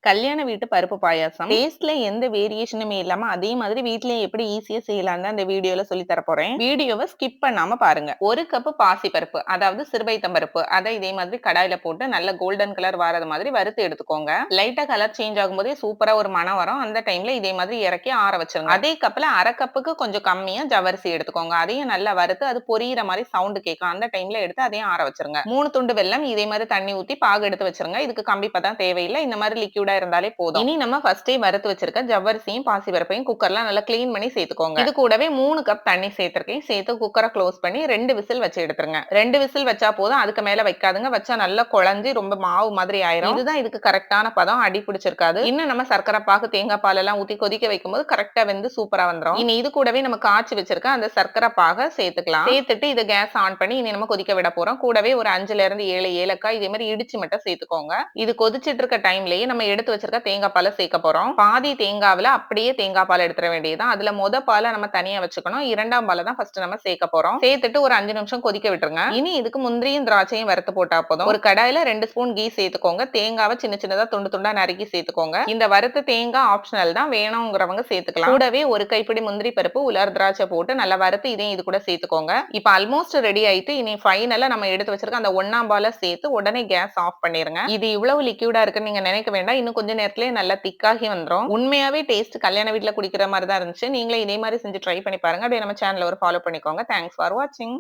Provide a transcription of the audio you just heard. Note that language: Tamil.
கல்யாண வீட்டு பருப்பு பாயாசம். டேஸ்ட்ல எந்த வேரியேஷனுமே இல்லாம, அதே மாதிரி வீட்லயே எப்படி ஈஸியா செய்யலாம்னு தான் இந்த வீடியோல சொல்லி தர போறேன். வீடியோவ ஸ்கிப் பண்ணாம பாருங்க. 1 கப் பாசிப்பருப்பு, அதாவது சிறுபைத்தம் பருப்பு. அத இதே மாதிரி கடாயில போட்டு நல்ல கோல்டன் கலர் வரது மாதிரி வறுத்து எடுத்துக்கோங்க. லைட்டா கலர் சேஞ்ச் ஆகும்போதே சூப்பரா ஒரு மணம் வரும். அந்த டைம்ல இதே மாதிரி இறக்கி ஆற வச்சிருங்க. அதே கப்ல 1/2 கப்புக்கு கொஞ்சம் கம்மியா ஜவ்வரிசி எடுத்துக்கோங்க. அதையும் நல்லா வறுத்து அது பொரியிற மாதிரி சவுண்ட் கேட்கும். அந்த டைம்ல எடுத்து அதையும் ஆற வச்சிருங்க. 3 துண்டு வெல்லம் இதே மாதிரி தண்ணி ஊத்தி பாகு எடுத்து வச்சிருங்க. இதுக்கு கம்பி பதம் தேவையில்லை. இந்த மாதிரி லிக்யூட் இருந்தாலே போதும். இனி நம்ம ஃபர்ஸ்டே வறுத்து வச்சிருக்க ஜவ்வரிசியும் பாசிப்பருப்பையும் குக்கர்ல நல்லா கிளீன் பண்ணி சேர்த்துக்கோங்க. இது கூடவே 3 கப் தண்ணி சேர்த்திருக்கேன். சேர்த்து குக்கரை க்ளோஸ் பண்ணி 2 விசில் வச்சு எடுத்துருங்க. 2 விசில் வச்சா போதும். அதுக்கு மேல வைக்காதுங்க. வச்சா நல்லா குழஞ்சி ரொம்ப மாவு மாதிரி ஆயிரும். இதுதான் இதுக்கு கரெக்டான பதம். அடி பிடிச்சிருக்காது. இன்னும் நம்ம சர்க்கரை பாகு தேங்காய் பால் எல்லாம் ஊத்தி கொதிக்க வைக்கும்போது கரெக்டா வெந்து சூப்பரா வந்துரும். இனி இது கூடவே நம்ம காய்ச்சி வச்சிருக்க அந்த சர்க்கரை பாகை சேர்த்துக்கலாம். சேர்த்துட்டு இதை கேஸ் ஆன் பண்ணி இனி நம்ம கொதிக்க விட போறோம். கூடவே ஒரு 5ல இருந்து 7 ஏலக்காய் இதே மாதிரி இடிச்சு மட்டும் சேர்த்துக்கோங்க. இது கொதிச்சிட்டு இருக்க டைம்லயே நம்ம எடுத்து வச்சிருக்க தேங்காய் பாலை சேர்க்க போறோம். பாதி தேங்காவுல அப்படியே தேங்காய் பால் எடுத்துற வேண்டியதுதான். அதுல பாலை நம்ம தனியா வச்சுக்கணும். 2ஆம் பாலை தான் ஃபர்ஸ்ட் நம்ம சேர்க்க போறோம். சேர்த்துட்டு ஒரு 5 நிமிஷம் கொதிக்க விட்டுருங்க. இனி இதுக்கு முந்திரியும் திராட்சையும் வறுத்து போட்டா போதும். ஒரு கடாயில 2 ஸ்பூன் கீ சேர்த்துக்கோங்க. தேங்காவை சின்ன சின்னதா துண்டு துண்டா நறுக்கி சேர்த்துக்கோங்க. இந்த வறுத்த தேங்காய் ஆப்ஷனல் தான், வேணுங்கிறவங்க சேர்த்துக்கலாம். கூடவே ஒரு கைப்பிடி முந்திரி பருப்பு, உலர் திராட்சை போட்டு நல்லா வறுத்து இதையும் இது கூட சேர்த்துக்கோங்க. இப்ப ஆல்மோஸ்ட் ரெடி ஆயிட்டு இனி ஃபைனலா நம்ம எடுத்து வச்சிருக்க அந்த 1ஆம் பாலை சேர்த்து உடனே கேஸ் ஆஃப் பண்ணிருங்க. இது இவ்வளவு லிக்யூடா இருக்குன்னு நீங்க நினைக்க வேண்டாம். இன்னும் கொஞ்ச நேரத்திலேயே நல்லா திக்காகி வந்துரும். உண்மையாவே டேஸ்ட் கல்யாண வீட்ல குடிக்கிற மாதிரி தான் இருந்துச்சு. நீங்களே இதே மாதிரி செஞ்சு ட்ரை பண்ணி பாருங்க. அப்படியே நம்ம சேனலை ஒரு ஃபாலோ பண்ணிக்கோங்க. தேங்க்ஸ் ஃபார் வாட்சிங்.